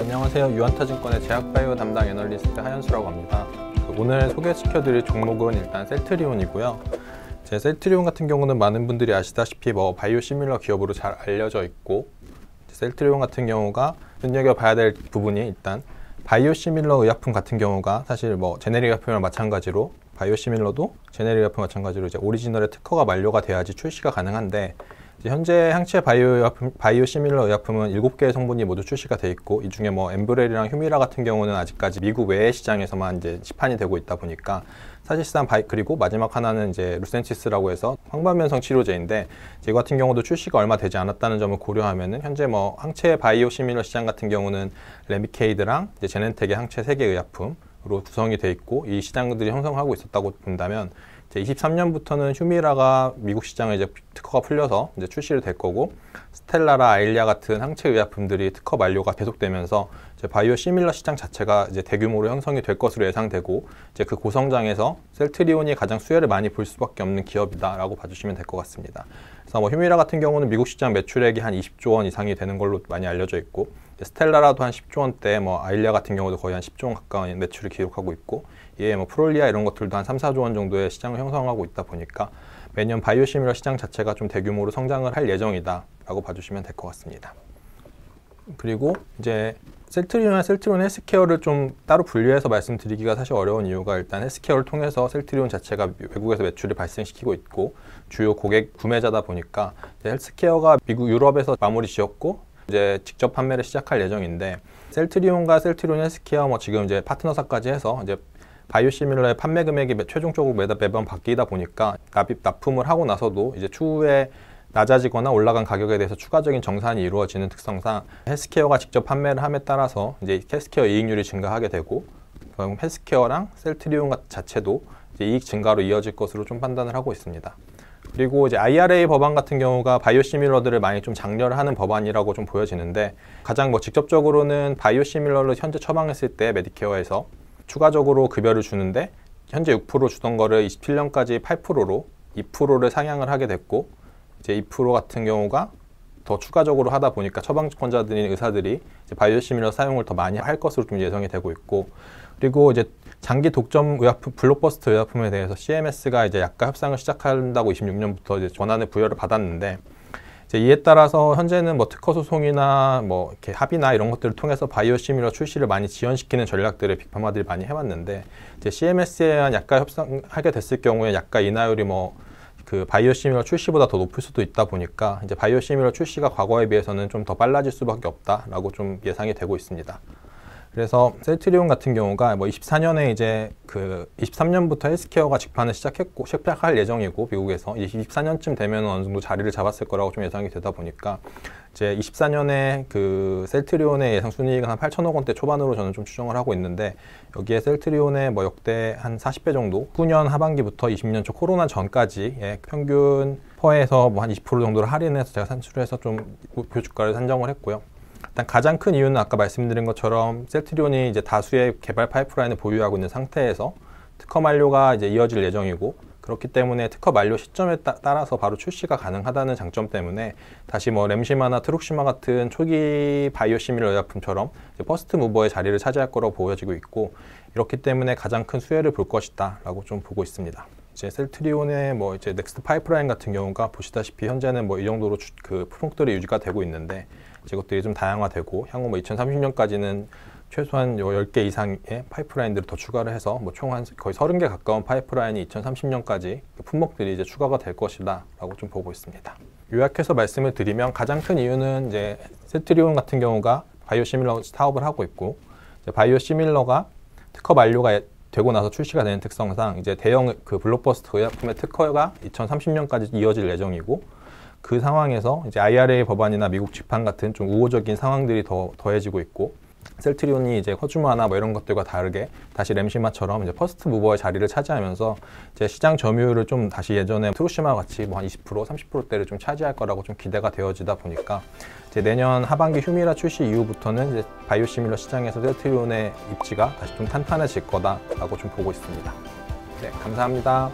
안녕하세요. 유한타증권의 제약바이오 담당 애널리스트 하현수라고 합니다. 오늘 소개시켜드릴 종목은 일단 셀트리온이고요. 셀트리온 같은 경우는 많은 분들이 아시다시피 바이오시밀러 기업으로 잘 알려져 있고, 셀트리온 같은 경우가 눈여겨봐야 될 부분이 일단 바이오시밀러 의약품 같은 경우가 사실 제네릭 의약품이랑 마찬가지로 바이오시밀러도 제네릭 의약품 마찬가지로 이제 오리지널의 특허가 만료가 돼야지 출시가 가능한데, 현재 항체 바이오시밀러 의약품은 7개의 성분이 모두 출시가 돼 있고, 이 중에 엠브렐이랑 휴미라 같은 경우는 아직까지 미국 외의 시장에서만 이제 시판이 되고 있다 보니까 사실상 그리고 마지막 하나는 이제 루센티스라고 해서 황반면성 치료제인데, 이거 같은 경우도 출시가 얼마 되지 않았다는 점을 고려하면은 현재 항체 바이오시밀러 시장 같은 경우는 레미케이드랑 이제 제넨텍의 항체 3개 의약품으로 구성이 돼 있고, 이 시장들이 형성하고 있었다고 본다면 23년부터는 휴미라가 미국 시장에 이제 특허가 풀려서 이제 출시를 될 거고, 스텔라라, 아일리아 같은 항체 의약품들이 특허 만료가 계속되면서 이제 바이오시밀러 시장 자체가 이제 대규모로 형성이 될 것으로 예상되고, 이제 그 고성장에서 셀트리온이 가장 수혜를 많이 볼 수밖에 없는 기업이다라고 봐주시면 될 것 같습니다. 그래서 휴미라 같은 경우는 미국 시장 매출액이 한 20조 원 이상이 되는 걸로 많이 알려져 있고, 스텔라라도 한 10조 원대, 아일리아 같은 경우도 거의 한 10조 원 가까운 매출을 기록하고 있고, 이에 프롤리아 이런 것들도 한 3, 4조 원 정도의 시장을 형성하고 있다 보니까 매년 바이오시밀러 시장 자체가 좀 대규모로 성장을 할 예정이다 라고 봐주시면 될 것 같습니다. 그리고 이제 셀트리온 헬스케어를 좀 따로 분리해서 말씀드리기가 사실 어려운 이유가, 일단 헬스케어를 통해서 셀트리온 자체가 외국에서 매출을 발생시키고 있고 주요 고객 구매자다 보니까 헬스케어가 미국, 유럽에서 마무리 지었고 이제 직접 판매를 시작할 예정인데, 셀트리온과 셀트리온 헬스케어 지금 이제 파트너사까지 해서 이제 바이오시밀러의 판매 금액이 최종적으로 매번 바뀌다 보니까 납품을 하고 나서도 이제 추후에 낮아지거나 올라간 가격에 대해서 추가적인 정산이 이루어지는 특성상 헬스케어가 직접 판매를 함에 따라서 이제 헬스케어 이익률이 증가하게 되고, 그럼 헬스케어랑 셀트리온 자체도 이제 이익 증가로 이어질 것으로 좀 판단을 하고 있습니다. 그리고 이제 IRA 법안 같은 경우가 바이오시밀러들을 많이 좀 장려를 하는 법안이라고 좀 보여지는데, 가장 직접적으로는 바이오시밀러를 현재 처방했을 때 메디케어에서 추가적으로 급여를 주는데, 현재 6% 주던 거를 27년까지 8%로 2%를 상향을 하게 됐고, 이제 2% 같은 경우가 더 추가적으로 하다 보니까 처방권자들인 의사들이 이제 바이오시밀러 사용을 더 많이 할 것으로 좀 예상이 되고 있고, 그리고 이제 장기 독점 의약품, 블록버스터 의약품에 대해서 CMS가 이제 약가 협상을 시작한다고 26년부터 이제 전환을 부여를 받았는데, 이에 따라서 현재는 특허 소송이나 이렇게 합의나 이런 것들을 통해서 바이오시밀러 출시를 많이 지연시키는 전략들을 빅파마들이 많이 해왔는데, 이제 CMS에 의한 약가 협상하게 됐을 경우에 약가 인하율이 그 바이오시밀러 출시보다 더 높을 수도 있다 보니까 이제 바이오시밀러 출시가 과거에 비해서는 좀 더 빨라질 수밖에 없다라고 좀 예상이 되고 있습니다. 그래서 셀트리온 같은 경우가 24년에 이제 23년부터 헬스케어가 직판을 시작할 예정이고, 미국에서 24년쯤 되면 어느 정도 자리를 잡았을 거라고 좀 예상이 되다 보니까 이제 24년에 그 셀트리온의 예상 순이익은 한 8천억 원대 초반으로 저는 좀 추정을 하고 있는데, 여기에 셀트리온의 역대 한 40배 정도, 후년 하반기부터 20년 초 코로나 전까지 평균 퍼에서 한 20% 정도를 할인해서 제가 산출해서 좀 목표 주가를 산정을 했고요. 일단 가장 큰 이유는 아까 말씀드린 것처럼 셀트리온이 이제 다수의 개발 파이프라인을 보유하고 있는 상태에서 특허 만료가 이제 이어질 예정이고, 그렇기 때문에 특허 만료 시점에 따라서 바로 출시가 가능하다는 장점 때문에 다시 램시마나 트룩시마 같은 초기 바이오시밀러 의약품처럼 퍼스트 무버의 자리를 차지할 거라고 보여지고 있고, 이렇기 때문에 가장 큰 수혜를 볼 것이다 라고 좀 보고 있습니다. 이제 셀트리온의 이제 넥스트 파이프라인 같은 경우가 보시다시피 현재는 이 정도로 그 품목들이 유지가 되고 있는데, 이것들이 좀 다양화되고 향후 2030년까지는 최소한 10개 이상의 파이프라인들을 더 추가를 해서 총 한 거의 30개 가까운 파이프라인이 2030년까지 품목들이 이제 추가가 될 것이다 라고 좀 보고 있습니다. 요약해서 말씀을 드리면, 가장 큰 이유는 이제 셀트리온 같은 경우가 바이오시밀러 사업을 하고 있고, 이제 바이오시밀러가 특허 만료가 되고 나서 출시가 되는 특성상 이제 대형 블록버스터 의약품의 특허가 2030년까지 이어질 예정이고, 그 상황에서 이제 IRA 법안이나 미국 직판 같은 좀 우호적인 상황들이 더해지고 있고, 셀트리온이 이제 허주마나 이런 것들과 다르게 다시 램시마처럼 이제 퍼스트 무버의 자리를 차지하면서 이제 시장 점유율을 좀 다시 예전에 트루시마 같이 한 20%, 30%대를 좀 차지할 거라고 좀 기대가 되어지다 보니까 이제 내년 하반기 휴미라 출시 이후부터는 이제 바이오시밀러 시장에서 셀트리온의 입지가 다시 좀 탄탄해질 거다라고 좀 보고 있습니다. 네, 감사합니다.